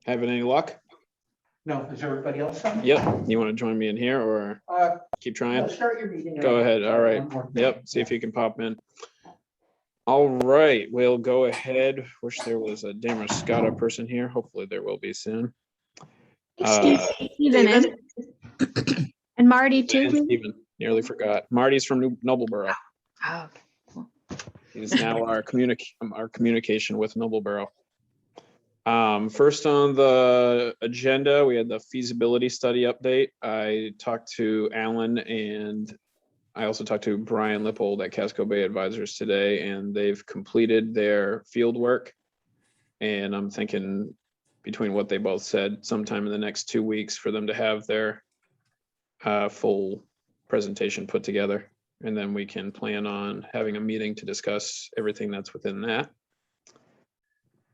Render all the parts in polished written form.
Having any luck? No, is everybody else on? Yep. You want to join me in here or keep trying? Start your meeting. Go ahead. All right. Yep. See if you can pop in. All right. We'll go ahead. Wish there was a Damariscotta person here. Hopefully there will be soon. Steven and Marty too. Steven, nearly forgot. Marty's from Nobleboro. Oh, He's now our communication with Nobleboro. First on the agenda, we had the feasibility study update. I talked to Alan and I also talked to Brian Lippold at Casco Bay Advisors today, and they've completed their field work. And I'm thinking between what they both said, sometime in the next 2 weeks for them to have their full presentation put together. And then we can plan on having a meeting to discuss everything that's within that.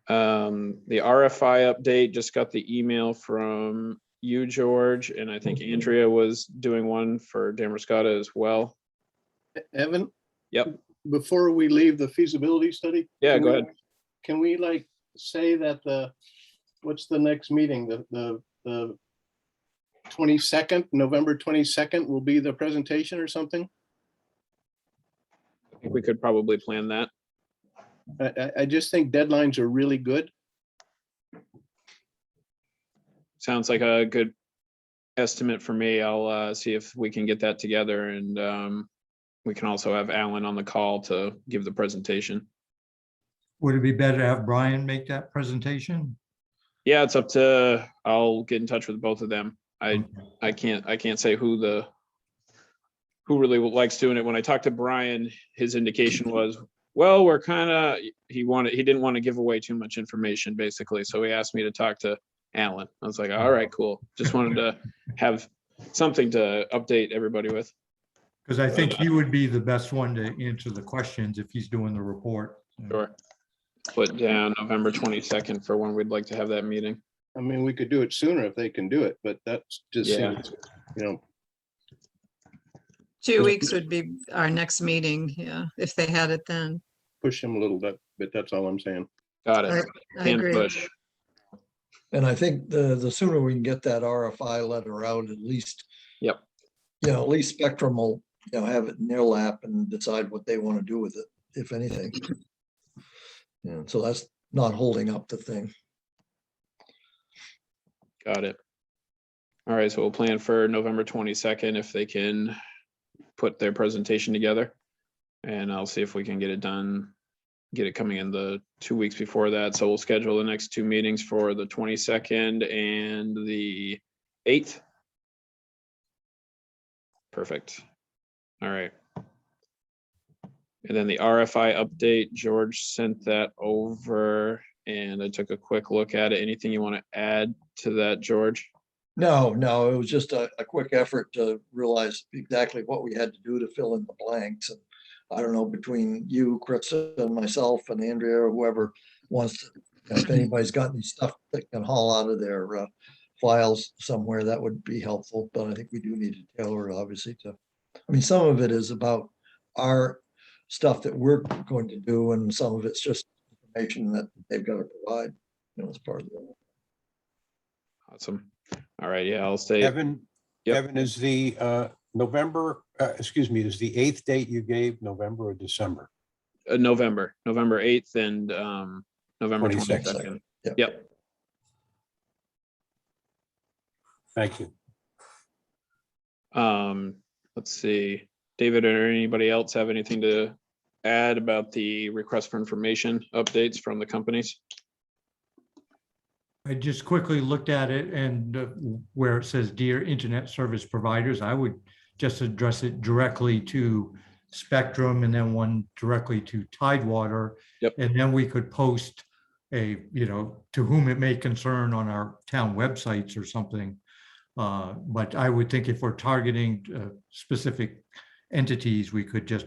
The RFI update, just got the email from you, George, and I think Andrea was doing one for Damariscotta as well. Evan? Yep. Before we leave the feasibility study? Yeah, go ahead. Can we like say that what's the next meeting? The 22nd, November 22nd will be the presentation or something? I think we could probably plan that. I just think deadlines are really good. Sounds like a good estimate for me. I'll see if we can get that together, and we can also have Alan on the call to give the presentation. Would it be better to have Brian make that presentation? Yeah, it's up to, I'll get in touch with both of them. I can't say who really likes doing it. When I talked to Brian, his indication was, well, we're kind of, he didn't want to give away too much information, basically. So he asked me to talk to Alan. I was like, all right, cool. Just wanted to have something to update everybody with. Because I think he would be the best one to answer the questions if he's doing the report. Sure. Put down November 22nd for when we'd like to have that meeting. I mean, we could do it sooner if they can do it, but that's just, Yeah. you know, 2 weeks would be our next meeting, yeah, if they had it then. push them a little bit, but that's all I'm saying. Got it. I And agree. push. And I think the sooner we can get that RFI letter out, at least. Yep. At least Spectrum will, have it in their lap and decide what they want to do with it, if anything. Yeah, so that's not holding up the thing. Got it. All right, so we'll plan for November 22nd if they can put their presentation together. And I'll see if we can get it done, get it coming in the 2 weeks before that. So we'll schedule the next two meetings for the 22nd and the 8th. Perfect. All right. And then the RFI update, George sent that over and I took a quick look at it. Anything you want to add to that, George? No, it was just a quick effort to realize exactly what we had to do to fill in the blanks. And I don't know, between you, Chris, and myself and Andrea, or whoever wants to, if anybody's got any stuff that can haul out of their files somewhere, that would be helpful. But I think we do need to tailor it, obviously, some of it is about our stuff that we're going to do, and some of it's just information that they've got to provide, as part of it. Awesome. All right. Yeah, I'll stay. Evan, Yep. Evan, is the November, is the 8th date you gave November or December? November 8th and November 22nd. 22nd. Yep. Yep. Thank you. Let's see. David or anybody else have anything to add about the request for information updates from the companies? I just quickly looked at it, and where it says Dear Internet Service Providers, I would just address it directly to Spectrum and then one directly to Tidewater. Yep. And then we could post a, to whom it may concern on our town websites or something. But I would think if we're targeting specific entities, we could just,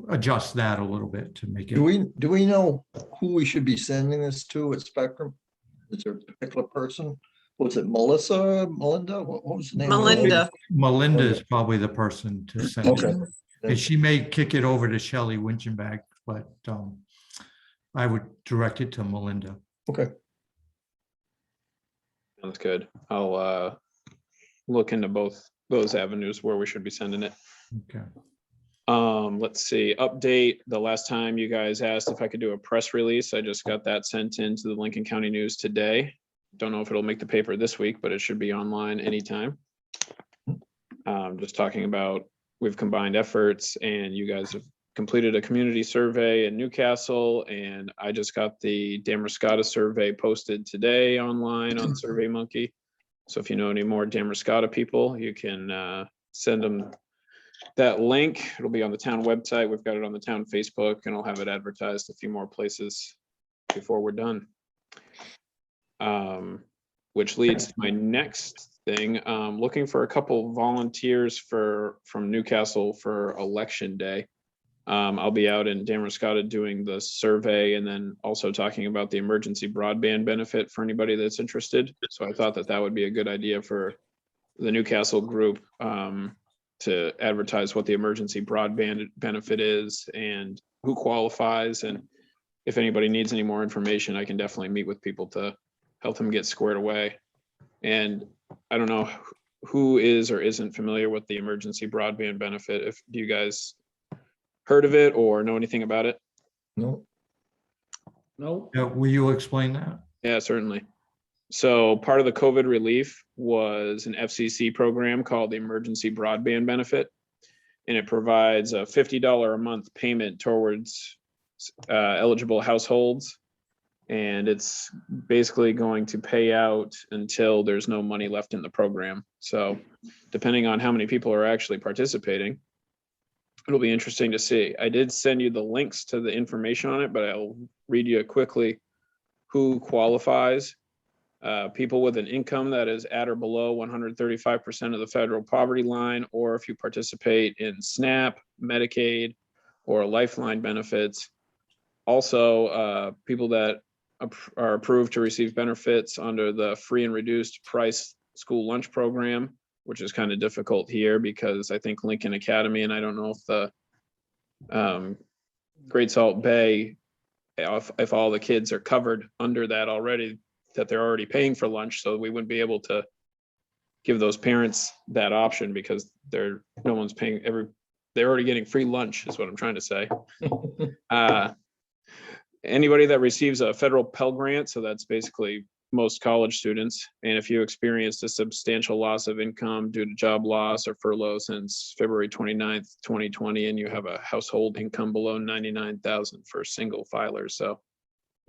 adjust that a little bit to make it. Do we know who we should be sending this to at Spectrum? Is there a particular person? Was it Melinda? What was the name? Melinda. Melinda is probably the person to send. Okay. And she may kick it over to Shelley Winchenbach, but I would direct it to Melinda. Okay. Sounds good. I'll look into both those avenues where we should be sending it. Okay. Let's see, update. The last time you guys asked if I could do a press release, I just got that sent into the Lincoln County News today. Don't know if it'll make the paper this week, but it should be online anytime. Just talking about, we've combined efforts and you guys have completed a community survey in Newcastle, and I just got the Damariscotta survey posted today online on SurveyMonkey. So if you know any more Damariscotta people, you can send them that link. It'll be on the town website. We've got it on the town Facebook, and I'll have it advertised a few more places before we're done. Which leads to my next thing. Looking for a couple volunteers from Newcastle for election day. I'll be out in Damariscotta doing the survey and then also talking about the emergency broadband benefit for anybody that's interested. So I thought that would be a good idea for the Newcastle group to advertise what the emergency broadband benefit is and who qualifies. And if anybody needs any more information, I can definitely meet with people to help them get squared away. And I don't know who is or isn't familiar with the emergency broadband benefit. Do you guys heard of it or know anything about it? No, No, Will you explain that? Yeah, certainly. So part of the COVID relief was an FCC program called the Emergency Broadband Benefit. And it provides a $50 a month payment towards eligible households. And it's basically going to pay out until there's no money left in the program. So depending on how many people are actually participating, it'll be interesting to see. I did send you the links to the information on it, but I'll read you quickly who qualifies. People with an income that is at or below 135% of the federal poverty line, or if you participate in SNAP, Medicaid, or Lifeline benefits. Also, people that are approved to receive benefits under the free and reduced price school lunch program, which is kind of difficult here because I think Lincoln Academy, and I don't know if the Great Salt Bay, if all the kids are covered under that already, that they're already paying for lunch, so we wouldn't be able to give those parents that option because no one's paying they're already getting free lunch is what I'm trying to say. Anybody that receives a federal Pell Grant, so that's basically most college students, and if you experienced a substantial loss of income due to job loss or furlough since February 29th, 2020, and you have a household income below 99,000 for single filers. So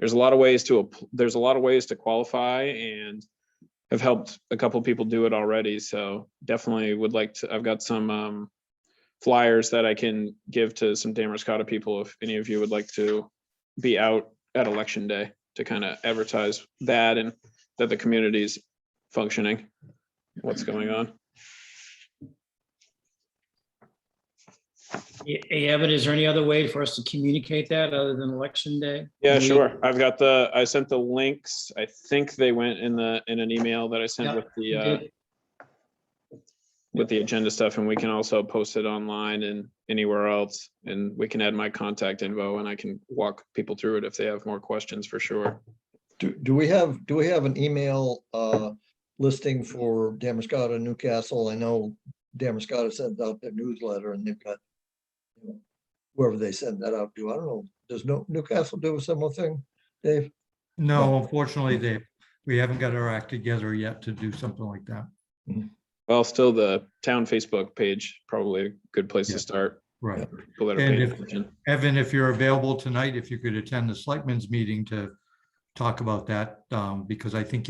there's a lot of ways to qualify, and have helped a couple people do it already. So definitely would like to, I've got some flyers that I can give to some Damariscotta people if any of you would like to be out at election day to kind of advertise that and that the community's functioning, what's going on. Evan, is there any other way for us to communicate that other than election day? Yeah, sure. I sent the links. I think they went in an email that I sent with the agenda stuff, and we can also post it online and anywhere else, and we can add my contact info and I can walk people through it if they have more questions for sure. do we have an email listing for Damariscotta and Newcastle? I know Damariscotta sends out their newsletter and they've got, you know, whoever they send that out to. I don't know. Does Newcastle do a similar thing, Dave? No, unfortunately, we haven't got our act together yet to do something like that. Well, still the town Facebook page, probably a good place to start. Right. People that are And paying if, attention. Evan, if you're available tonight, if you could attend the selectmen's meeting to talk about that, because I think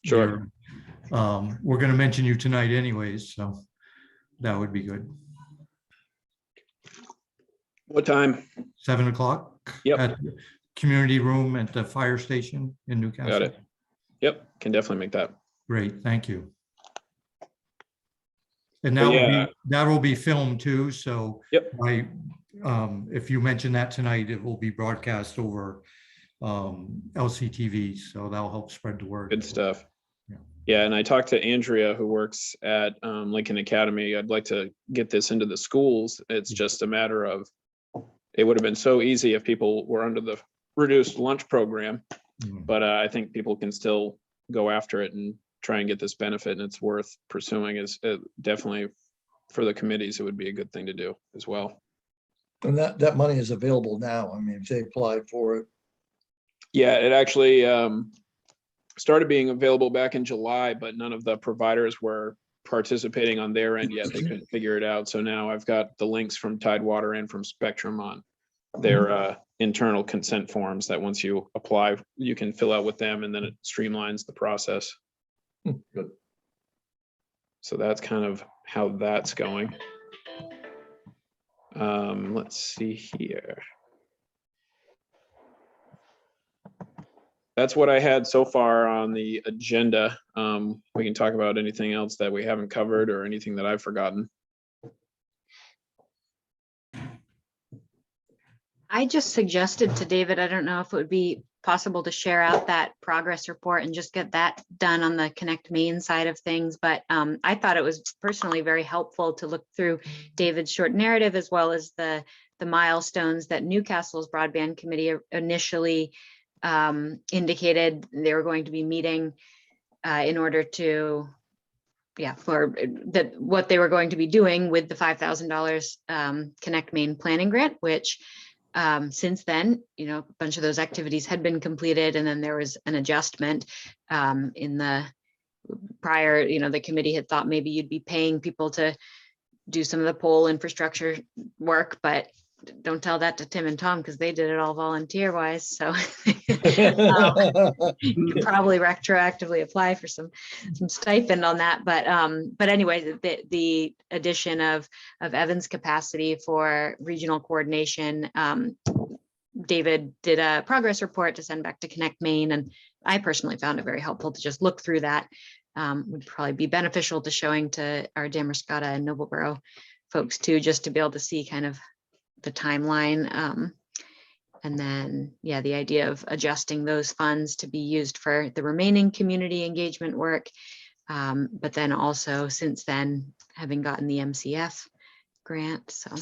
Sure. we're going to mention you tonight anyways, so that would be good. What time? 7 o'clock. Yep. At the community room at the fire station in Newcastle. Got it. Yep, can definitely make that. Great, thank you. And But that will be filmed too, so Yep. if you mention that tonight, it will be broadcast over LCTV, so that'll help spread the word. Good stuff. Yeah. Yeah, and I talked to Andrea, who works at Lincoln Academy. I'd like to get this into the schools. It's just a matter of, it would have been so easy if people were under the reduced lunch program, Mhm. but I think people can still go after it and try and get this benefit, and it's worth pursuing, is definitely for the committees, it would be a good thing to do as well. And that money is available now. I mean, if they applied for it. Yeah, it actually started being available back in July, but none of the providers were participating on their end yet. They couldn't figure it out. So now I've got the links from Tidewater and from Spectrum on their internal consent forms that once you apply, you can fill out with them, and then it streamlines the process. Good. So that's kind of how that's going. Let's see here. That's what I had so far on the agenda. We can talk about anything else that we haven't covered or anything that I've forgotten. I just suggested to David, I don't know if it would be possible to share out that progress report and just get that done on the Connect Main side of things. But I thought it was personally very helpful to look through David's short narrative, as well as the milestones that Newcastle's Broadband Committee initially indicated they were going to be meeting in order to, for that, what they were going to be doing with the $5,000 Connect Main planning grant, which since then, a bunch of those activities had been completed, and then there was an adjustment in the prior, the committee had thought maybe you'd be paying people to do some of the pole infrastructure work, but don't tell that to Tim and Tom, because they did it all volunteer wise. So you could probably retroactively apply for some stipend on that. But anyway, the addition of Evan's capacity for regional coordination, David did a progress report to send back to Connect Main, and I personally found it very helpful to just look through that. Would probably be beneficial to showing to our Damariscotta and Noblesboro folks too, just to be able to see kind of the timeline. And then, the idea of adjusting those funds to be used for the remaining community engagement work. But then also, since then, having gotten the MCF grant, so.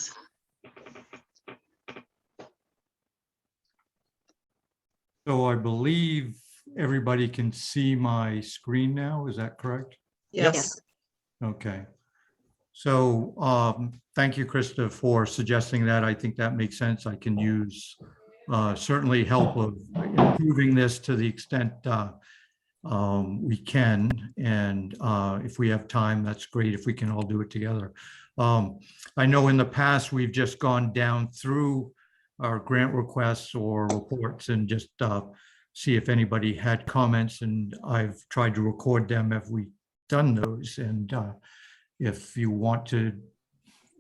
So I believe everybody can see my screen now. Is that correct? Yes. Okay. So thank you, Krista, for suggesting that. I think that makes sense. I can use certainly help of improving this to the extent we can. And if we have time, that's great if we can all do it together. I know in the past, we've just gone down through our grant requests or reports and just see if anybody had comments. And I've tried to record them if we've done those. And if you want to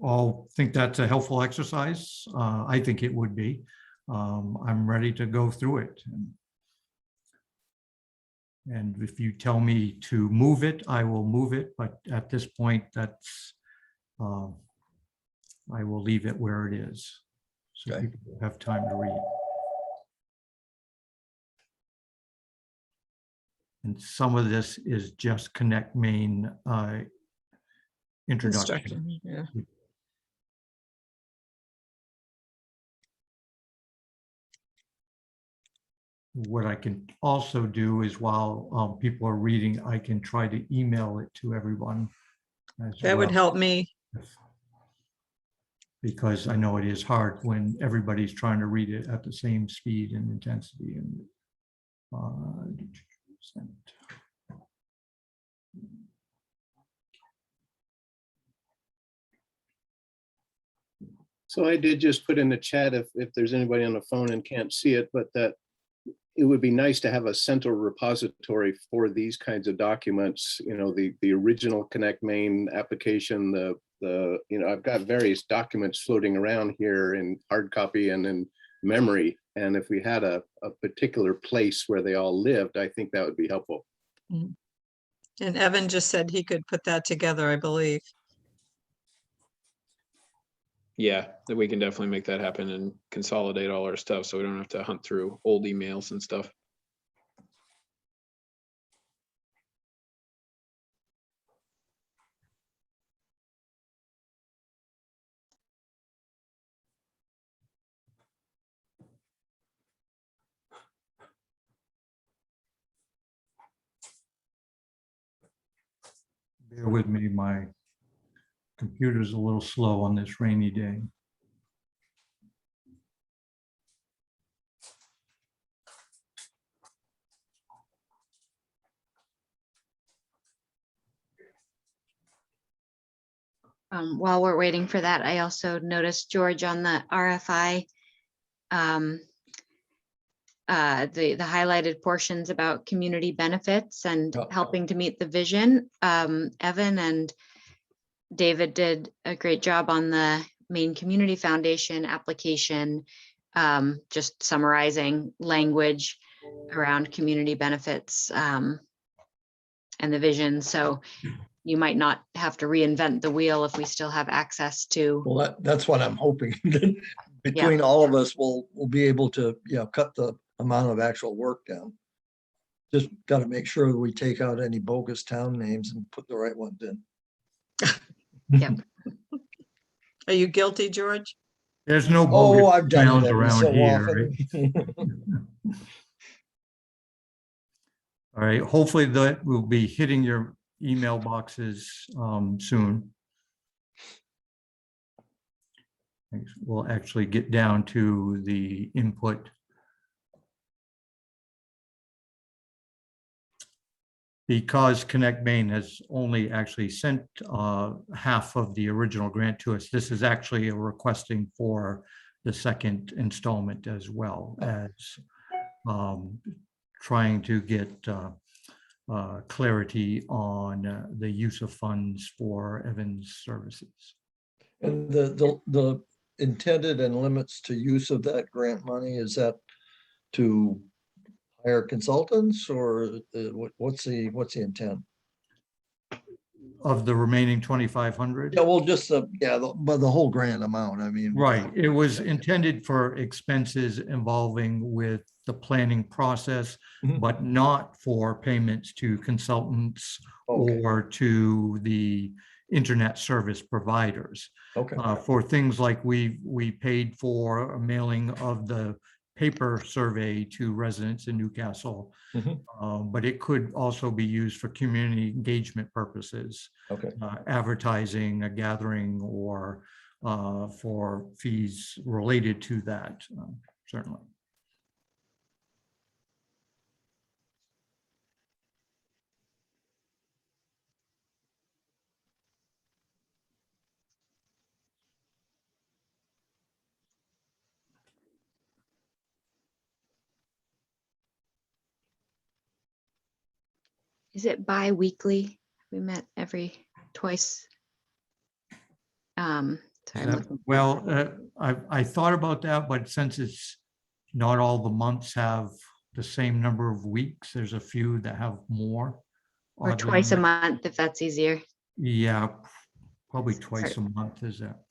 all think that's a helpful exercise, I think it would be. I'm ready to go through it. And if you tell me to move it, I will move it. But at this point, that's I will leave it where it is, so Okay. people have time to read. And some of this is just Connect Main introduction. Instruction, yeah. What I can also do is, while people are reading, I can try to email it to everyone as That would well, help me. because I know it is hard when everybody's trying to read it at the same speed and intensity. And So I did just put in the chat, if there's anybody on the phone and can't see it, but that it would be nice to have a central repository for these kinds of documents, the original Connect Main application, I've got various documents floating around here in hard copy and in memory. And if we had a particular place where they all lived, I think that would be helpful. And Evan just said he could put that together, I believe. Yeah, that we can definitely make that happen and consolidate all our stuff, so we don't have to hunt through old emails and stuff. Bear with me, my computer's a little slow on this rainy day. While we're waiting for that, I also noticed, George, on the RFI, the highlighted portions about community benefits and Yeah. helping to meet the vision. Evan and David did a great job on the Maine Community Foundation application, just summarizing language around community benefits and the vision. So you might not have to reinvent the wheel if we still have access to. Well, that's what I'm hoping. That between all of us, we'll be able to, cut the amount of actual work down. Just got to make sure that we take out any bogus town names and put the right ones in. Yep. Are you guilty, George? There's no Oh, bogus I've done towns it every around so here, right? often. All right, hopefully that will be hitting your email boxes soon. We'll actually get down to the input. Because Connect Maine has only actually sent half of the original grant to us, this is actually a requesting for the second installment as well as trying to get clarity on the use of funds for Evan's services. And the intended and limits to use of that grant money, is that to hire consultants, or what's the intent? Of the remaining 2,500? Yeah, well, just but the whole grant amount, I mean. Right, it was intended for expenses involving with the planning process, Mhm. but not for payments to consultants Okay. or to the internet service providers. Okay, For things like we paid for a mailing of the paper survey to residents in Newcastle, Mhm. but it could also be used for community engagement purposes, okay. advertising, a gathering, or for fees related to that, certainly. Is it bi-weekly? We met twice. Sorry, I'm looking- Well, I thought about that, but since it's not all the months have the same number of weeks, there's a few that have more. or oddly twice a enough. month, if that's easier. Yeah, probably twice a month is that.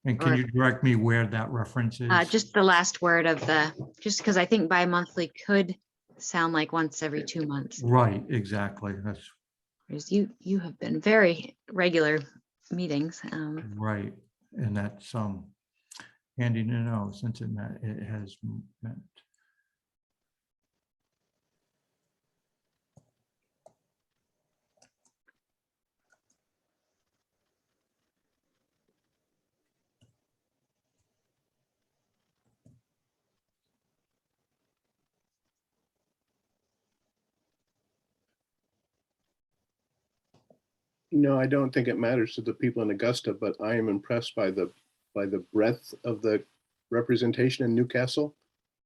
And can Or- you direct me where that reference is? Just the last word of just because I think bi-monthly could sound like once every 2 months. Right, exactly. That's Whereas you have been very regular meetings. right. And that's handy to know since it has meant. I don't think it matters to the people in Augusta, but I am impressed by the breadth of the representation in Newcastle,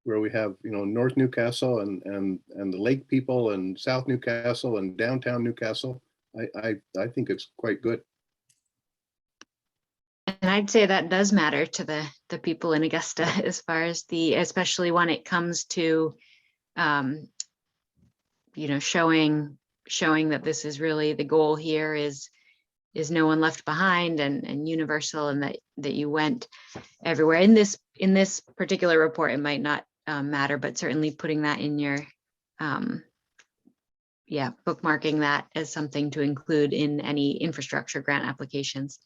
where we have, North Newcastle and the Lake people and South Newcastle and downtown Newcastle. I think it's quite good. And I'd say that does matter to the people in Augusta as far as especially when it comes to, showing that this is really the goal here is no one left behind and universal, and that you went everywhere. In this particular report, it might not matter, but certainly putting that in your, bookmarking that as something to include in any infrastructure grant applications.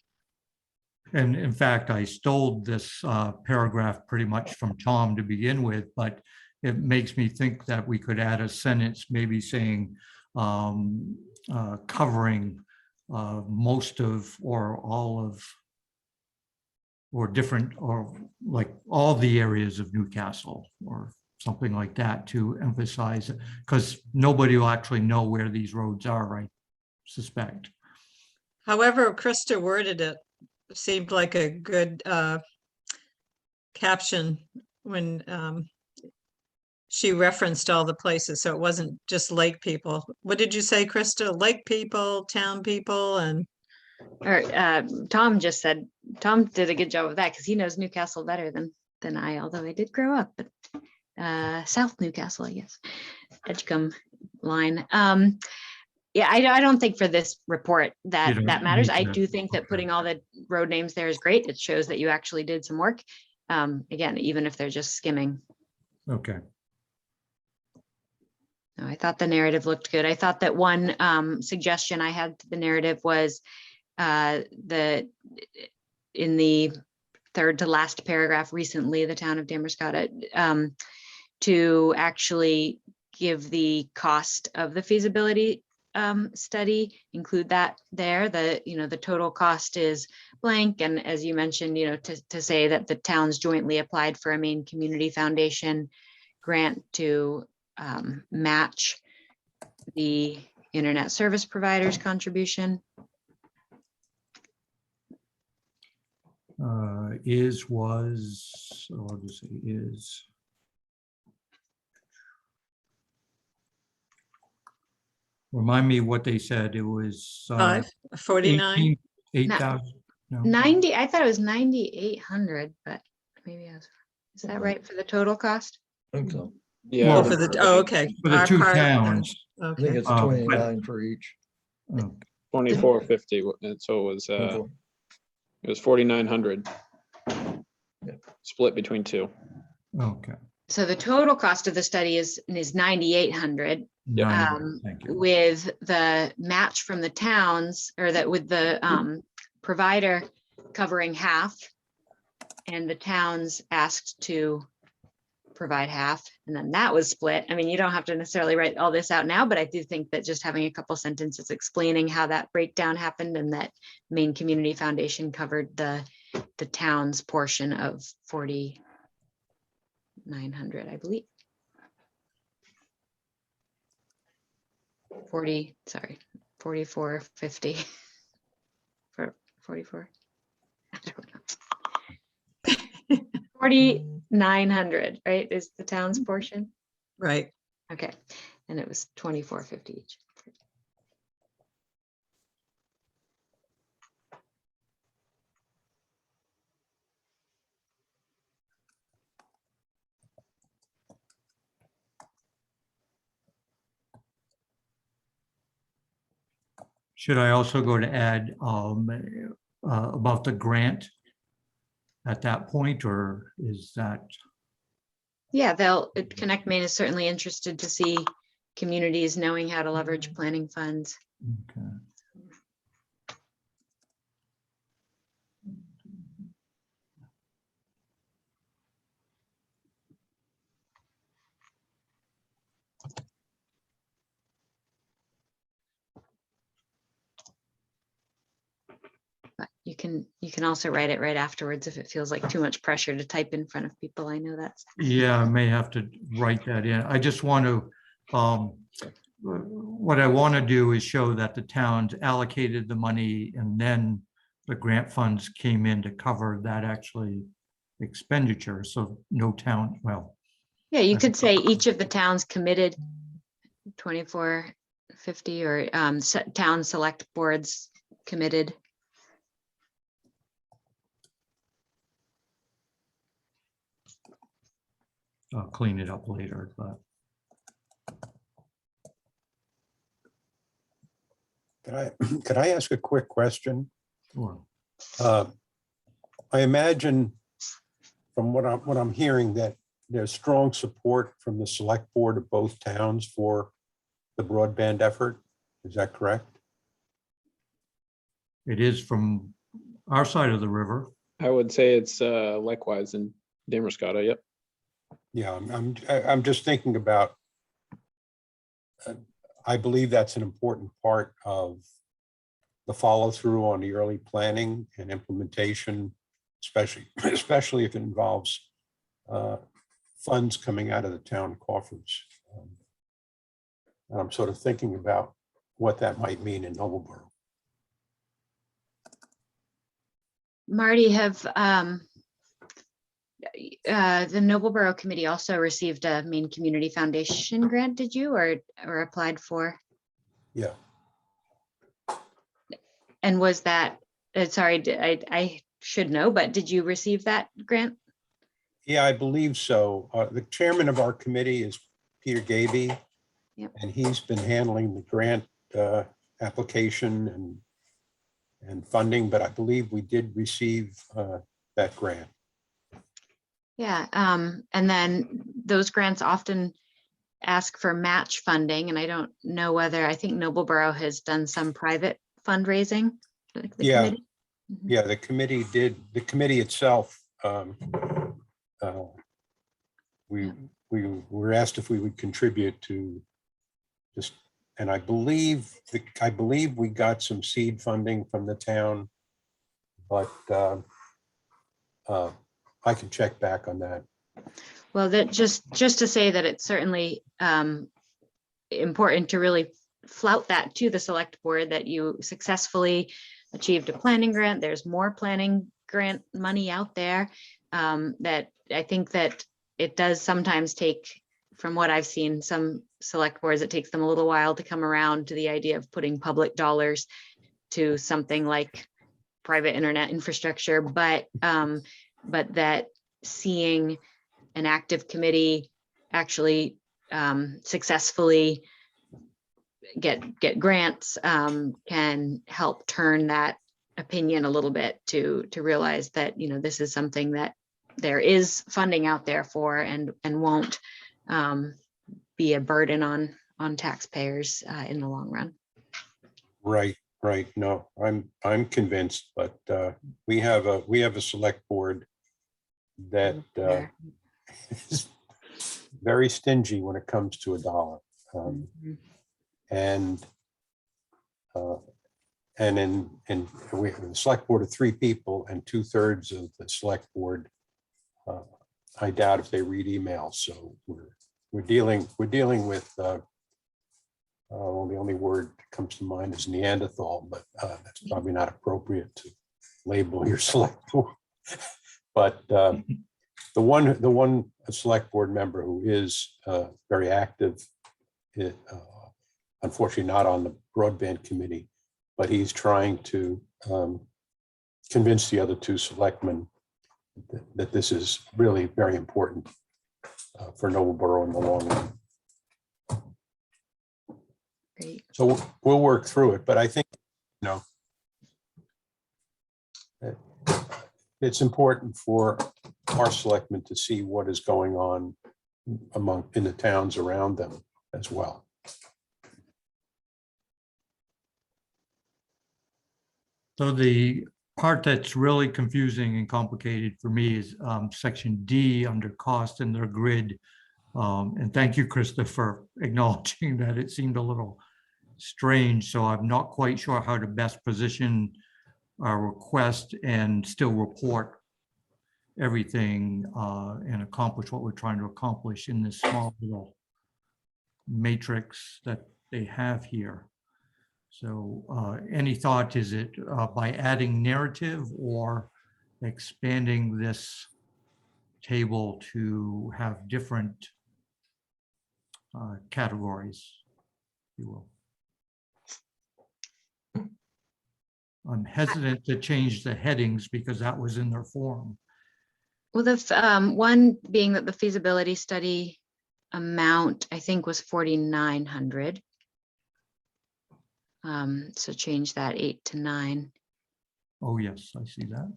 And in fact, I stole this paragraph pretty much from Tom to begin with, but it makes me think that we could add a sentence maybe saying covering most of or all of or different or like all the areas of Newcastle or something like that to emphasize it, because nobody will actually know where these roads are, I suspect. However, Krista worded it, seemed like a good caption when she referenced all the places, so it wasn't just lake people. What did you say, Krista? Lake people, town people, and Or Tom just said, Tom did a good job of that because he knows Newcastle better than I, although I did grow up at South Newcastle, I guess, Edgecombe line. Yeah, I don't think for this report that don't matters. need I to- do think that okay. putting all the road names there is great. It shows that you actually did some work. Again, even if they're just skimming. Okay. No, I thought the narrative looked good. I thought that one suggestion I had to the narrative was in the third to last paragraph, recently, the town of Damariscotta, to actually give the cost of the feasibility study, include that there. The total cost is blank. And as you mentioned, to say that the towns jointly applied for a Maine Community Foundation grant to match the internet service provider's contribution. I'll just say is. Remind me what they said. It was 49. 8,000. No. 90, I thought it was 9,800, but maybe is that right for the total cost? I think so. Yeah. Oh, for the, oh, okay. For the Our two part, towns. I think Okay, it's but- 29 for each. Oh, 2450, and so it was 4,900. Yeah. Split between two. okay. So the total cost of the study is 9,800. Yeah. Thank you. With the match from the towns, or that with the provider covering half, and the towns asked to provide half, and then that was split. I mean, you don't have to necessarily write all this out now, but I do think that just having a couple sentences explaining how that breakdown happened, and that Maine Community Foundation covered the town's portion of 4,900, I believe. 4450 for 44. I don't know. 4,900, right, is the town's portion? right. Okay, and it was 2450 each. Should I also go to add about the grant at that point, or is that? Yeah, Connect Maine is certainly interested to see communities knowing how to leverage planning funds. Okay. But you can also write it right afterwards if it feels like too much pressure to type in front of people. I know that's. Yeah, I may have to write that in. I just want to, what I want to do is show that the towns allocated the money and then the grant funds came in to cover that actually expenditure. So no town, well, Yeah, you could say each of the towns committed 2450, or town select boards committed. I'll clean it up later, but Could I ask a quick question? sure. I imagine from what I'm hearing that there's strong support from the select board of both towns for the broadband effort. Is that correct? It is from our side of the river. I would say it's likewise in Damariscotta. Yep. Yeah, I'm just thinking about, I believe that's an important part of the follow through on the early planning and implementation, especially if it involves funds coming out of the town coffers. And I'm sort of thinking about what that might mean in Noblesboro. Marty, have the Noblesboro Committee also received a Maine Community Foundation grant, did you, or applied for? Yeah. And was that, sorry, I should know, but did you receive that grant? Yeah, I believe so. The chairman of our committee is Peter Gaby. Yep. And he's been handling the grant application and funding, but I believe we did receive that grant. Yeah, and then those grants often ask for match funding, and I don't know whether, I think Noblesboro has done some private fundraising. Like the Yeah. committee. Mhm. Yeah, the committee did, the committee itself, we were asked if we would contribute to just, and I believe we got some seed funding from the town, but I can check back on that. Well, that just to say that it's certainly important to really flout that to the select board, that you successfully achieved a planning grant. There's more planning grant money out there. That I think that it does sometimes take, from what I've seen, some select boards, it takes them a little while to come around to the idea of putting public dollars to something like private internet infrastructure, but that seeing an active committee actually successfully get grants can help turn that opinion a little bit to realize that, you know, this is something that there is funding out there for, and won't be a burden on taxpayers in the long run. Right. No, I'm convinced, but we have a select board that is very stingy when it comes to a dollar. And we have a select board of 3 people, and 2/3 of the select board, I doubt if they read emails. So we're dealing with well, the only word that comes to mind is Neanderthal, but that's probably not appropriate to label your select board. But the one select board member who is very active, unfortunately not on the broadband committee, but he's trying to convince the other 2 selectmen that this is really very important for Noblesboro in the long run. Great. So we'll work through it, but I think, you know, it's important for our selectmen to see what is going on in the towns around them as well. So the part that's really confusing and complicated for me is section D under cost in their grid. And thank you, Krista, for acknowledging that it seemed a little strange. So I'm not quite sure how to best position our request and still report everything and accomplish what we're trying to accomplish in this small little matrix that they have here. So any thought, is it by adding narrative or expanding this table to have different categories, if you will? I'm hesitant to change the headings because that was in their form. Well, the one being that the feasibility study amount, I think, was 4,900. So change that 8 to 9. Oh, yes, I see that.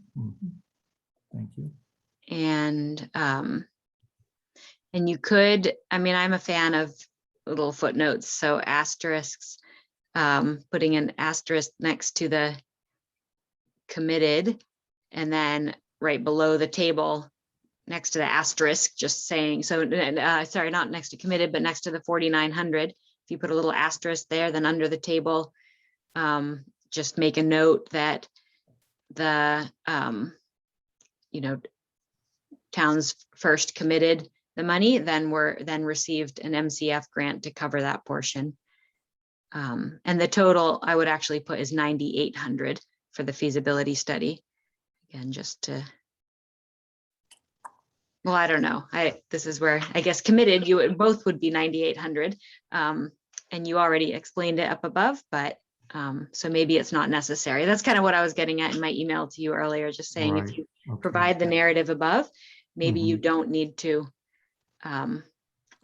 Thank you. And you could, I mean, I'm a fan of little footnotes, so asterisks, putting an asterisk next to the committed, and then right below the table next to the asterisk, just saying, so sorry, not next to committed, but next to the 4,900. If you put a little asterisk there, then under the table, just make a note that the, towns first committed the money, then received an MCF grant to cover that portion. And the total I would actually put is 9,800 for the feasibility study. Again, just to, well, I don't know. This is where I guess committed, both would be 9,800. And you already explained it up above, but so maybe it's not necessary. That's kind of what I was getting at in my email to you earlier, just saying if Right, you okay. provide the narrative above, maybe you Mhm. don't need to. I would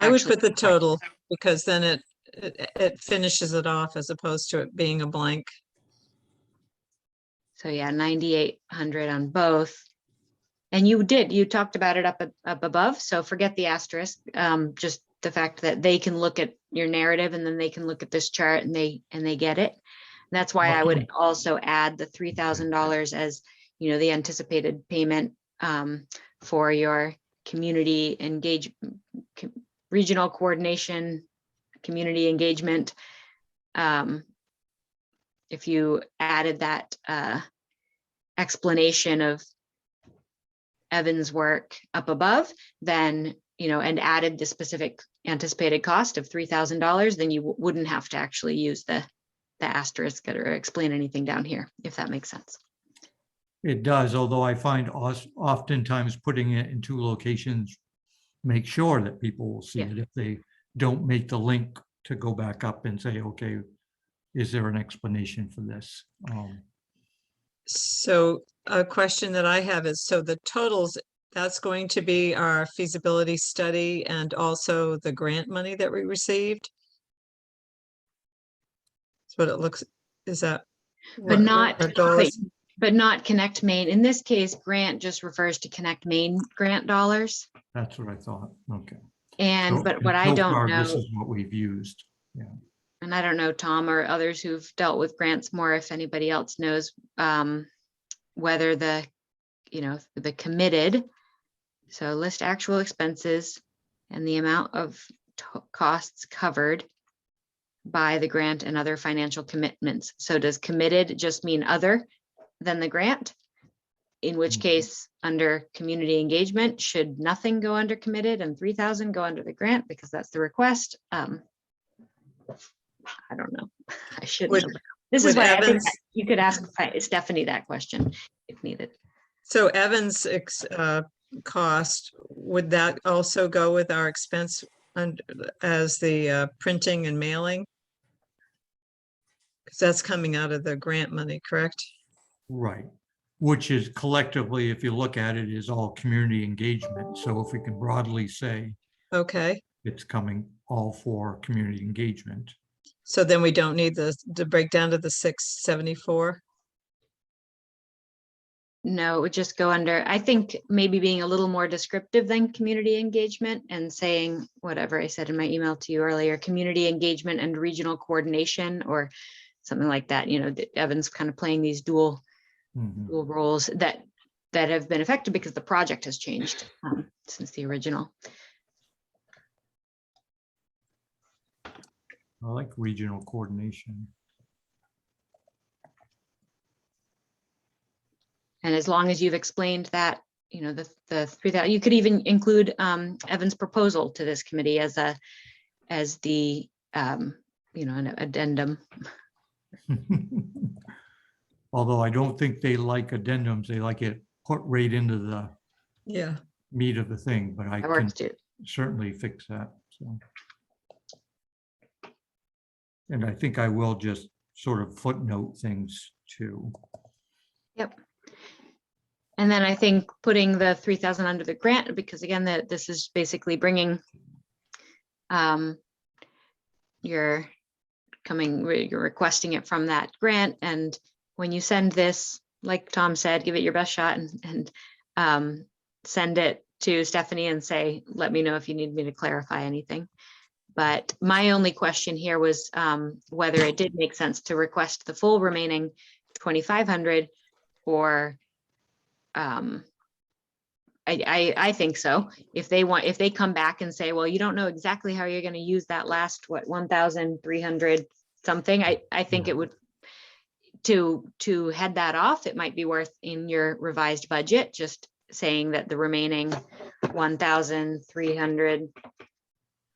actually put the total because then it finishes it off as opposed to it being a blank. So yeah, 9,800 on both. And you talked about it up above, so forget the asterisk, just the fact that they can look at your narrative and then they can look at this chart and they get it. That's why I would also add the $3,000 as, the anticipated payment for your community regional coordination, community engagement. If you added that explanation of Evan's work up above, then, and added the specific anticipated cost of $3,000, then you wouldn't have to actually use the asterisk or explain anything down here, if that makes sense. It does, although I find oftentimes putting it in two locations, make sure that people will see Yeah. it if they don't make the link to go back up and say, okay, is there an explanation for this? So a question that I have is, so the totals, that's going to be our feasibility study and also the grant money that we received? That's what it looks, is that? But what not, our goal is? but not Connect Main. In this case, grant just refers to Connect Main grant dollars. That's what I thought, okay. And, but what And I so don't far, know, this is what we've used, yeah. and I don't know, Tom or others who've dealt with grants more, if anybody else knows, whether the committed, so list actual expenses and the amount of costs covered by the grant and other financial commitments. So does committed just mean other than the grant? In which case, under community engagement, should nothing go under committed and 3,000 go under the grant because that's the request? I don't know. I should know. This is would why I think Evans- that you could ask Stephanie that question if needed. So Evan's cost, would that also go with our expense as the printing and mailing? Because that's coming out of the grant money, correct? Right, which is collectively, if you look at it, is all community engagement. So if we can broadly say Okay, it's coming all for community engagement. so then we don't need the breakdown to the 674? No, it would just go under, I think maybe being a little more descriptive than community engagement and saying whatever I said in my email to you earlier, community engagement and regional coordination or something like that. Evan's kind of playing these dual roles that have been affected because the project has changed since the original. I like regional coordination. And as long as you've explained that, the 3,000, you could even include Evan's proposal to this committee as the an addendum. Although I don't think they like addendums, they like it put right into the Yeah. meat of the thing, but I That can works too. certainly fix that, so. And I think I will just sort of footnote things too. Yep. And then I think putting the 3,000 under the grant, because again, this is basically bringing you're requesting it from that grant. And when you send this, like Tom said, give it your best shot and send it to Stephanie and say, let me know if you need me to clarify anything. But my only question here was whether it did make sense to request the full remaining 2,500 or I think so. If they come back and say, well, you don't know exactly how you're going to use that last, 1,300 something, I think it would to head that off, it might be worth in your revised budget, just saying that the remaining 1,300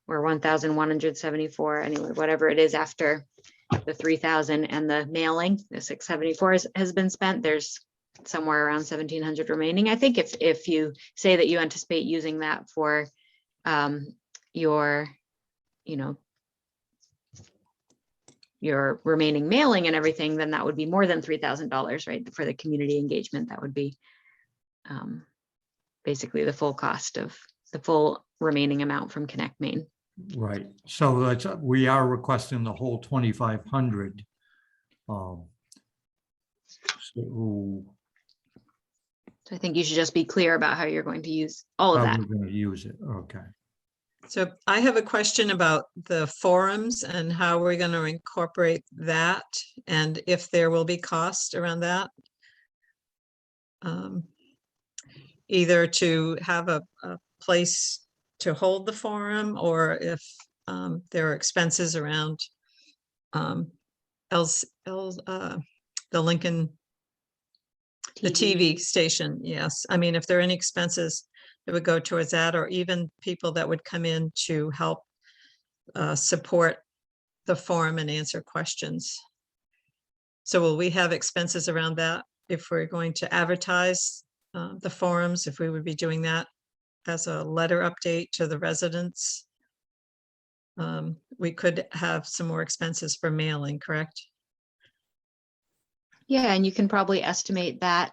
or 1,174, anyway, whatever it is after the 3,000 and the mailing, the 674 has been spent. There's somewhere around 1,700 remaining. I think if you say that you anticipate using that for your, you know, your remaining mailing and everything, then that would be more than $3,000, right? For the community engagement, that would be basically the full cost of the full remaining amount from Connect Main. Right. So that's, we are requesting the whole 2,500. So So I think you should just be clear about how you're going to use all of how that. we're going to use it. Okay. So I have a question about the forums and how we're going to incorporate that and if there will be cost around that. Either to have a place to hold the forum, or if there are expenses around the Lincoln, the TV station. Yes. I mean, if there are any expenses that would go towards that, or even people that would come in to help support the forum and answer questions. So will we have expenses around that if we're going to advertise the forums, if we would be doing that as a letter update to the residents? We could have some more expenses for mailing, correct? Yeah, and you can probably estimate that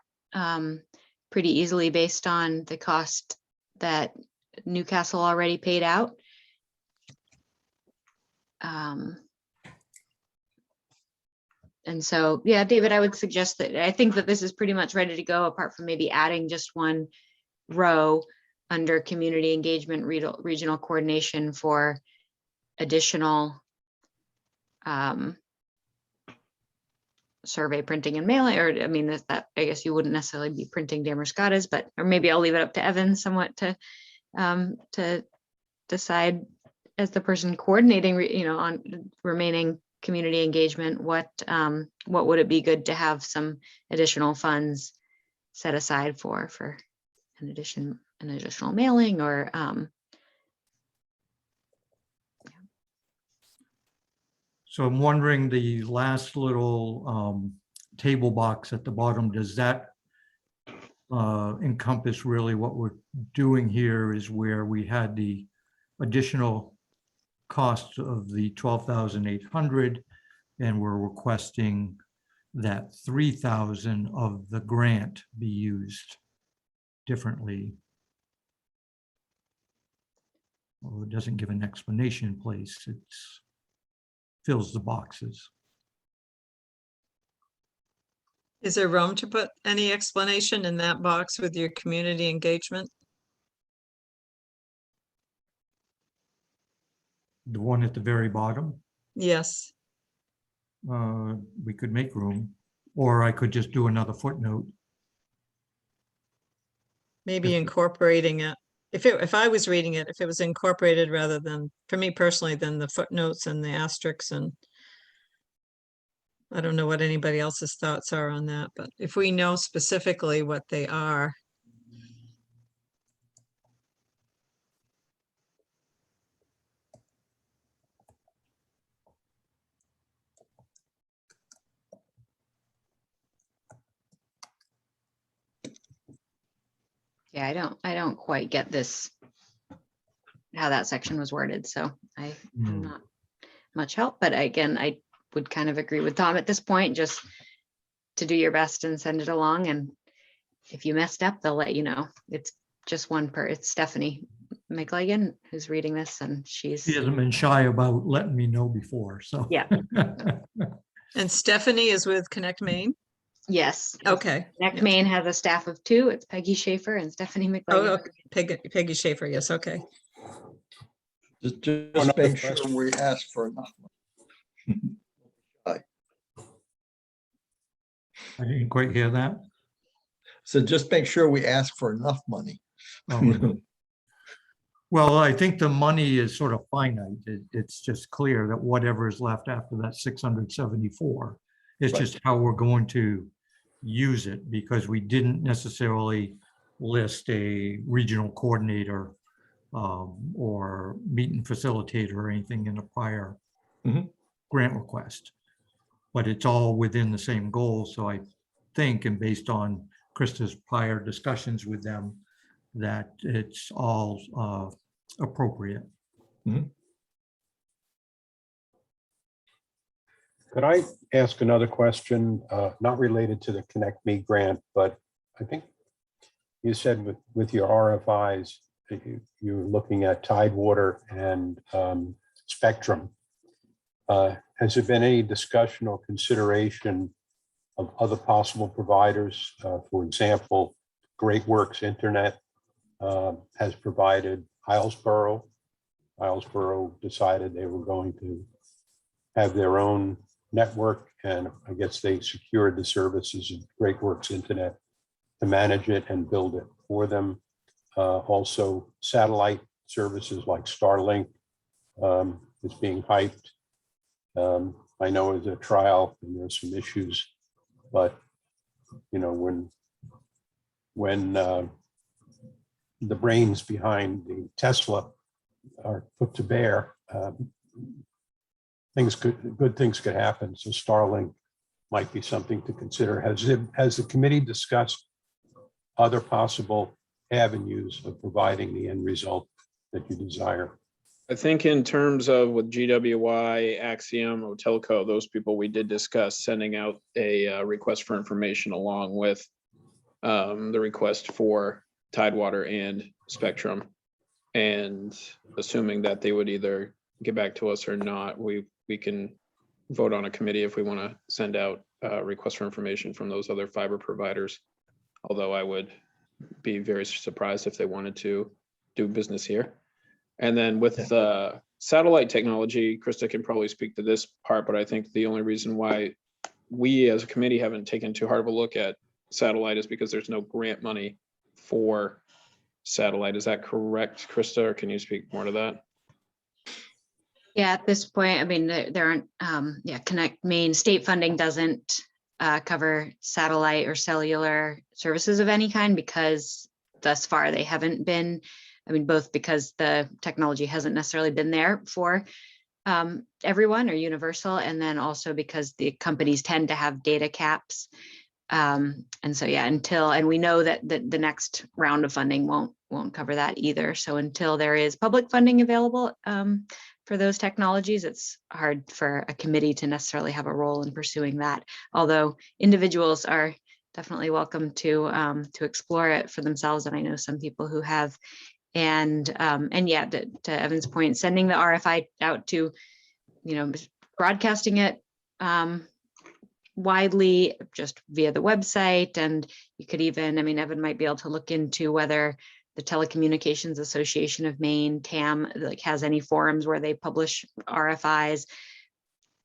pretty easily based on the cost that Newcastle already paid out. And so, yeah, David, I would suggest that, I think that this is pretty much ready to go, apart from maybe adding just one row under community engagement, regional coordination for additional survey printing and mailing, or I mean, that I guess you wouldn't necessarily be printing Damariscotta's, but, or maybe I'll leave it up to Evan somewhat to decide as the person coordinating, you know, on remaining community engagement, what would it be good to have some additional funds set aside for an additional mailing, or So I'm wondering, the last little table box at the bottom, does that encompass really what we're doing here, is where we had the additional cost of the 12,800, and we're requesting that 3,000 of the grant be used differently? Well, it doesn't give an explanation in place. It's fills the boxes. Is there room to put any explanation in that box with your community engagement? The one at the very bottom, Yes. we could make room, or I could just do another footnote. Maybe incorporating it. If I was reading it, if it was incorporated rather than, for me personally, than the footnotes and the asterisks, and I don't know what anybody else's thoughts are on that, but if we know specifically what they are. yeah, I don't quite get this, how that section was worded, so I'm not much help, but again, I would kind of agree with Tom at this point, just to do your best and send it along, and if you messed up, they'll let you know. It's just it's Stephanie McLagan who's reading this, and She she's, hasn't been shy about letting me know before, so. yeah, And Stephanie is with Connect Main? yes. Okay. Connect Yeah. Main has a staff of 2. It's Peggy Schaefer and Stephanie Oh, McLagan. okay. Peggy Schaefer, yes, okay. Just make sure we ask for enough. I didn't quite hear that. So just make sure we ask for enough money. Oh, well, I think the money is sort of finite. It's just clear that whatever is left after that 674 It's Right. just how we're going to use it, because we didn't necessarily list a regional coordinator or meeting facilitator or anything in a prior Mhm. grant request. But it's all within the same goal. So I think, and based on Krista's prior discussions with them, that it's all appropriate. Could I ask another question, not related to the Connect Me grant, but I think you said with your RFIs, that you're looking at Tidewater and Spectrum. Has there been any discussion or consideration of other possible providers? For example, Great Works Internet has provided Islesboro. Islesboro decided they were going to have their own network, and I guess they secured the services of Great Works Internet to manage it and build it for them. Also, satellite services like Starlink is being hyped. I know it's a trial and there's some issues, but you know, when the brains behind the Tesla are put to bear, good things could happen. So Starlink might be something to consider. Has the committee discussed other possible avenues of providing the end result that you desire? I think in terms of with GWY, Axiom, or Telco, those people, we did discuss sending out a request for information along with the request for Tidewater and Spectrum. And assuming that they would either get back to us or not, we can vote on a committee if we want to send out requests for information from those other fiber providers. Although I would be very surprised if they wanted to do business here. And then with the satellite technology, Krista can probably speak to this part, but I think the only reason why we as a committee haven't taken too hard of a look at satellite is because there's no grant money for satellite. Is that correct, Krista, or can you speak more to that? Yeah, at this point, I mean, there aren't, Connect Main state funding doesn't cover satellite or cellular services of any kind, because thus far they haven't been, I mean, both because the technology hasn't necessarily been there for everyone or universal, and then also because the companies tend to have data caps. And so, yeah, and we know that the next round of funding won't cover that either. So until there is public funding available for those technologies, it's hard for a committee to necessarily have a role in pursuing that. Although individuals are definitely welcome to explore it for themselves, and I know some people who have. And yeah, to Evan's point, sending the RFI out to, broadcasting it widely just via the website. And you could even, Evan might be able to look into whether the Telecommunications Association of Maine, TAM, has any forums where they publish RFIs.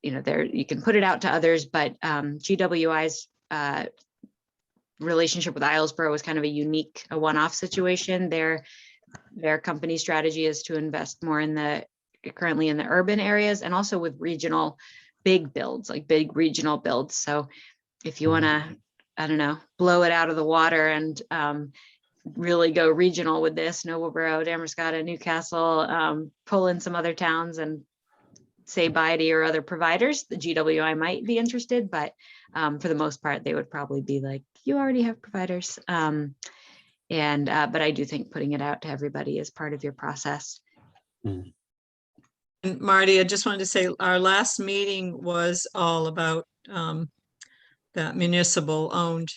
There you can put it out to others, but GWI's relationship with Islesboro was kind of a one-off situation. Their company strategy is to invest more currently in the urban areas, and also with regional big builds, like big regional builds. So if you want to, blow it out of the water and really go regional with this, Noblesboro, Damariscotta, Newcastle, pull in some other towns and say bye to your other providers, the GWI might be interested, but for the most part, they would probably be like, you already have providers. But I do think putting it out to everybody is part of your process. And Marty, I just wanted to say our last meeting was all about that municipal owned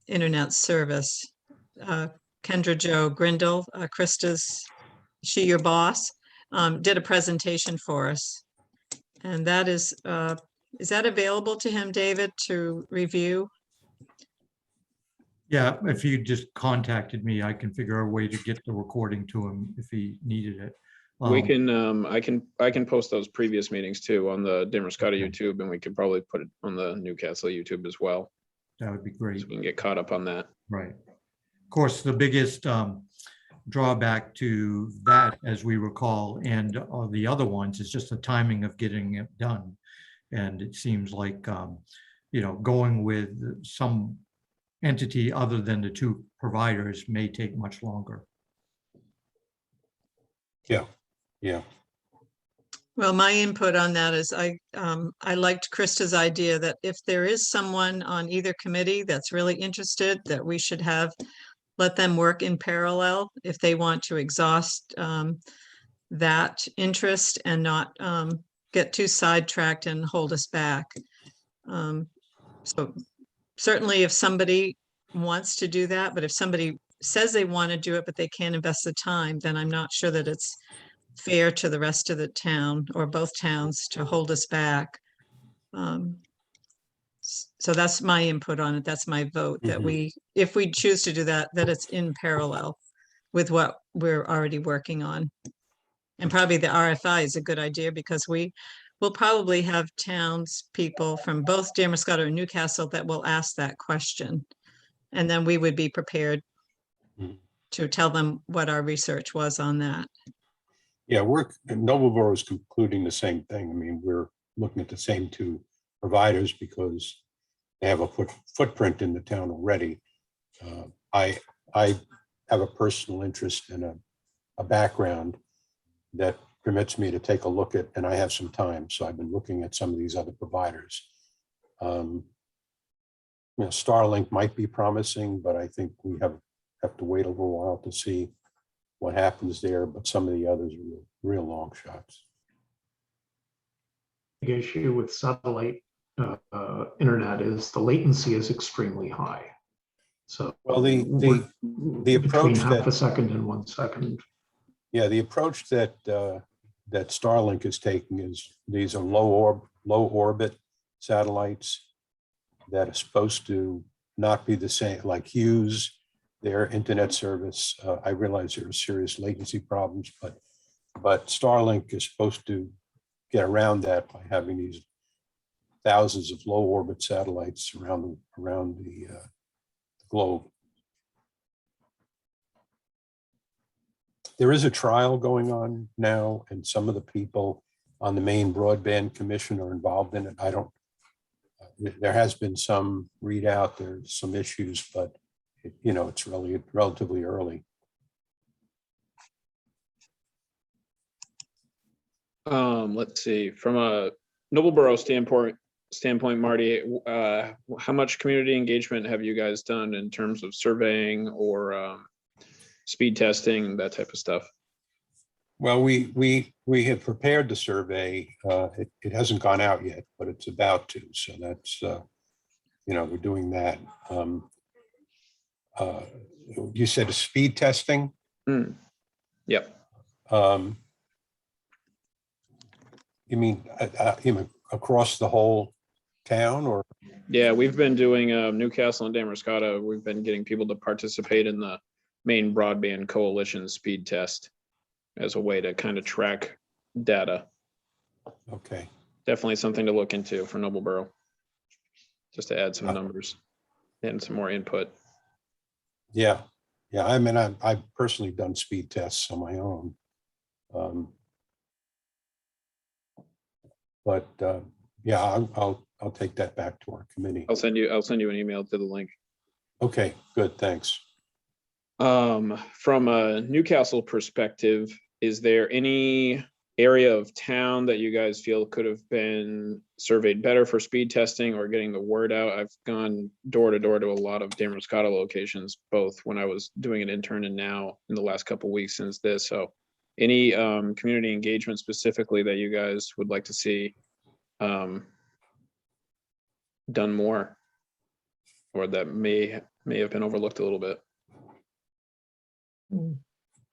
internet service. Kendra Jo Grindle, Krista's, your boss, did a presentation for us. And that is that available to him, David, to review? Yeah, if you just contacted me, I can figure out a way to get the recording to him if he needed it. We can, I can post those previous meetings too on the Damariscotta YouTube, and we could probably put it on the Newcastle YouTube as well. That would be great. So we can get caught up on that. Right. Of course, the biggest drawback to that, as we recall, and the other ones, is just the timing of getting it done. And it seems like, going with some entity other than the two providers may take much longer. Yeah. Well, my input on that is I liked Krista's idea that if there is someone on either committee that's really interested, that we should let them work in parallel if they want to exhaust that interest and not get too sidetracked and hold us back. So certainly if somebody wants to do that, but if somebody says they want to do it, but they can't invest the time, then I'm not sure that it's fair to the rest of the town or both towns to hold us back. So that's my input on it. That's my vote, that if we choose to do that, that it's in parallel with what we're already working on. And probably the RFI is a good idea because we will probably have townspeople from both Damariscotta and Newcastle that will ask that question. And then we would be prepared to tell them what our research was on that. Yeah, Nobleboro is concluding the same thing. I mean, we're looking at the same two providers because they have a footprint in the town already. I have a personal interest in a background that permits me to take a look at, and I have some time, so I've been looking at some of these other providers. Starlink might be promising, but I think we have to wait a little while to see what happens there, but some of the others are real long shots. The issue with satellite internet is the latency is extremely high. So well, the approach between half that a second and 1 second. Yeah, the approach that that Starlink is taking is these are low orbit satellites that are supposed to not be the same, like Hughes, their internet service. I realize there are serious latency problems, but Starlink is supposed to get around that by having these thousands of low orbit satellites around the globe. There is a trial going on now, and some of the people on the Maine Broadband Commission are involved in it. There has been some readout, there's some issues, but it's really relatively early. Let's see, from a Nobleboro standpoint, Marty, how much community engagement have you guys done in terms of surveying or speed testing, that type of stuff? Well, we have prepared the survey. It hasn't gone out yet, but it's about to. So that's we're doing that. You said speed testing. Yep. You mean across the whole town, or? Yeah, we've been doing Newcastle and Damariscotta. We've been getting people to participate in the Maine Broadband Coalition speed test as a way to kind of track data. Okay. Definitely something to look into for Nobleboro, just to add some numbers and some more input. Yeah. I mean, I've personally done speed tests on my own. Yeah, I'll take that back to our committee. I'll send you an email to the link. Okay, good, thanks. From a Newcastle perspective, is there any area of town that you guys feel could have been surveyed better for speed testing or getting the word out? I've gone door to door to a lot of Damariscotta locations, both when I was doing an intern and now in the last couple of weeks since this. So any community engagement specifically that you guys would like to see done more, or that may have been overlooked a little bit?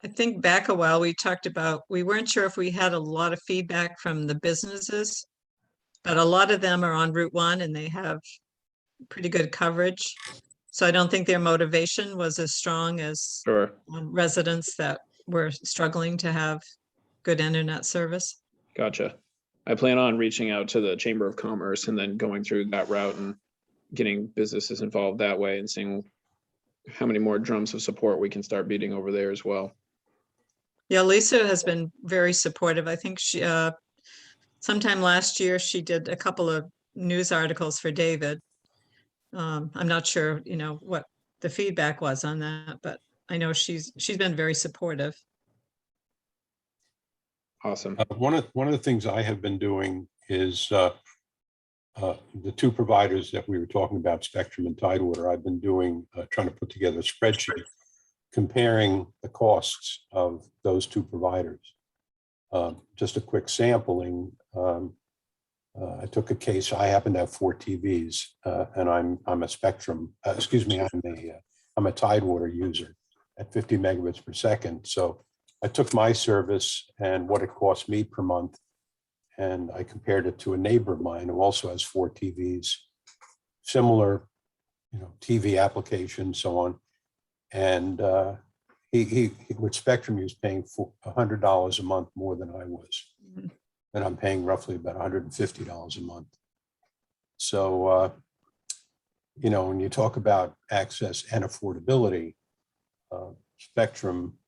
I think back a while, we talked about, we weren't sure if we had a lot of feedback from the businesses, but a lot of them are on Route 1 and they have pretty good coverage. So I don't think their motivation was as strong as Sure. residents that were struggling to have good internet service. Gotcha. I plan on reaching out to the Chamber of Commerce and then going through that route and getting businesses involved that way and seeing how many more drums of support we can start beating over there as well. Yeah, Lisa has been very supportive. I think sometime last year, she did a couple of news articles for David. I'm not sure, what the feedback was on that, but I know she's been very supportive. Awesome. One of the things I have been doing is the two providers that we were talking about, Spectrum and Tidewater. I've been doing trying to put together a spreadsheet comparing the costs of those two providers. Just a quick sampling. I took a case. I happen to have 4 TVs, and I'm a Spectrum. Excuse me. I'm a Tidewater user at 50 megabits per second. So I took my service and what it cost me per month, and I compared it to a neighbor of mine who also has 4 TVs, similar, TV application, so on. And he with Spectrum, he was paying $100 a month more than I was. Mhm. And I'm paying roughly about $150 a month. So, when you talk about access and affordability, Spectrum,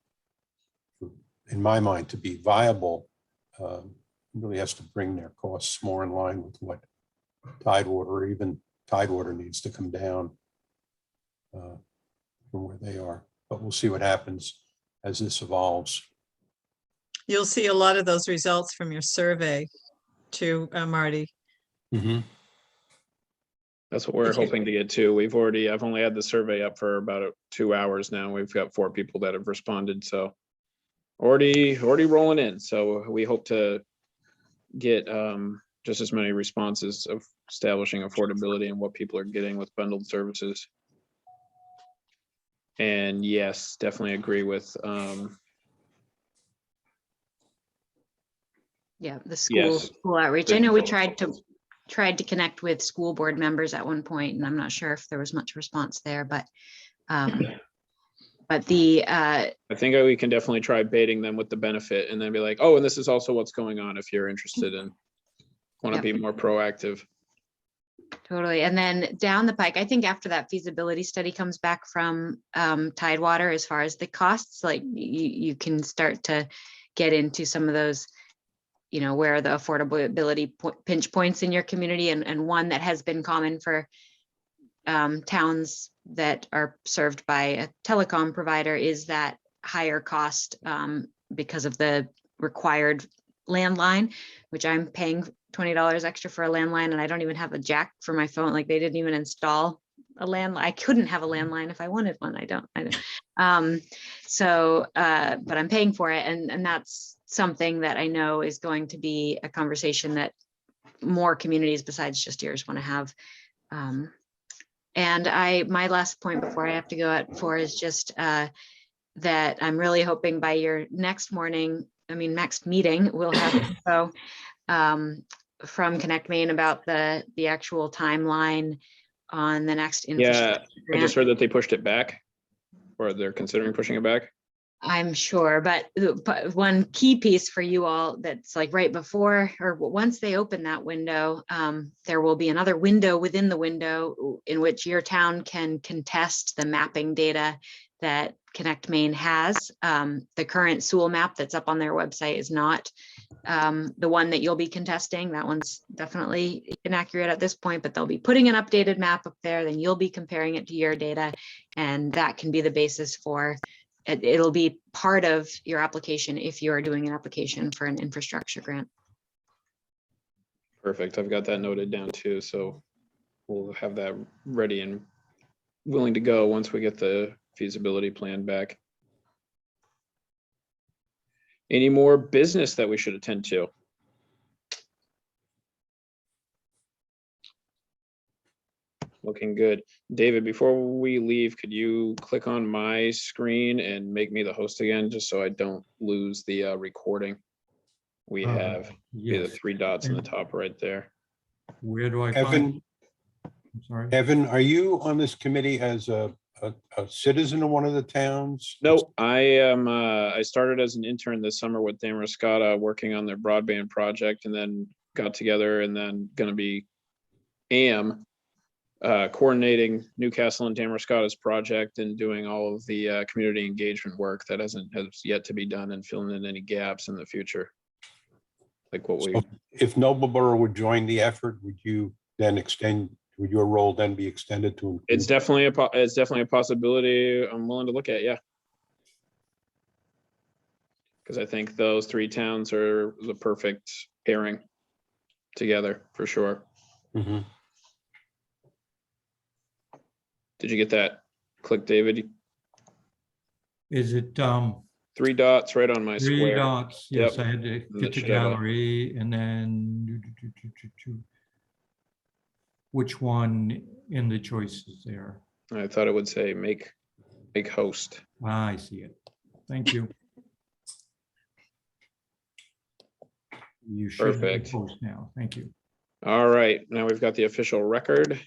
in my mind, to be viable, really has to bring their costs more in line with what Tidewater, or even Tidewater, needs to come down from where they are. But we'll see what happens as this evolves. You'll see a lot of those results from your survey too, Marty. Mm-hmm. That's what we're If you- hoping to get to. I've only had the survey up for about 2 hours now. We've got 4 people that have responded, so already rolling in. So we hope to get just as many responses of establishing affordability and what people are getting with bundled services. And yes, definitely agree with Yeah, the Yes. school outreach. I know we tried to connect with school board members at one point, and I'm not sure if there was much response there, but the I think we can definitely try baiting them with the benefit and then be like, oh, and this is also what's going on if you're interested and want to Yep. be more proactive. Totally. And then down the pike, I think after that feasibility study comes back from Tidewater, as far as the costs, like you can start to get into some of those, where the affordability pinch points in your community, and one that has been common for towns that are served by a telecom provider is that higher cost because of the required landline, which I'm paying $20 extra for a landline, and I don't even have a jack for my phone. Like, they didn't even install a landline. I couldn't have a landline if I wanted one. I don't. But I'm paying for it, and that's something that I know is going to be a conversation that more communities besides just yours want to have. And my last point before I have to go at 4 is just that I'm really hoping by your next meeting, we'll have info from Connect Maine about the actual timeline on the next Yeah, infrastructure I just grant. heard that they pushed it back, or they're considering pushing it back. I'm sure, but one key piece for you all that's like right before, or once they open that window, there will be another window within the window in which your town can contest the mapping data that Connect Maine has. The current Sewell map that's up on their website is not the one that you'll be contesting. That one's definitely inaccurate at this point, but they'll be putting an updated map up there. Then you'll be comparing it to your data, and that can be the basis for it'll be part of your application if you are doing an application for an infrastructure grant. Perfect. I've got that noted down too. So we'll have that ready and willing to go once we get the feasibility plan back. Any more business that we should attend to? Looking good. David, before we leave, could you click on my screen and make me the host again, just so I don't lose the recording? We have the 3 dots in the top right there. Where do I find? Evan, I'm sorry. Evan, are you on this committee as a citizen of one of the towns? Nope, I am. I started as an intern this summer with Damariscotta, working on their broadband project, and then got together, and then going to be coordinating Newcastle and Damariscotta's project and doing all of the community engagement work that has yet to be done, and filling in any gaps in the future. like what we, So if Noblesboro would join the effort, would you then would your role then be extended to? it's include- definitely a possibility I'm willing to look at, yeah. Because I think those three towns are the perfect pairing together, for sure. Mhm. Did you get that? Click, David. Is it, 3 dots right on my three square. dots? Yes, Yep. I had to And get it to should have a- gallery and then which one in the choices there? I thought it would say make host. Ah, I see it. Thank you. You should be Perfect. post now. Thank you. All right, now we've got the official record.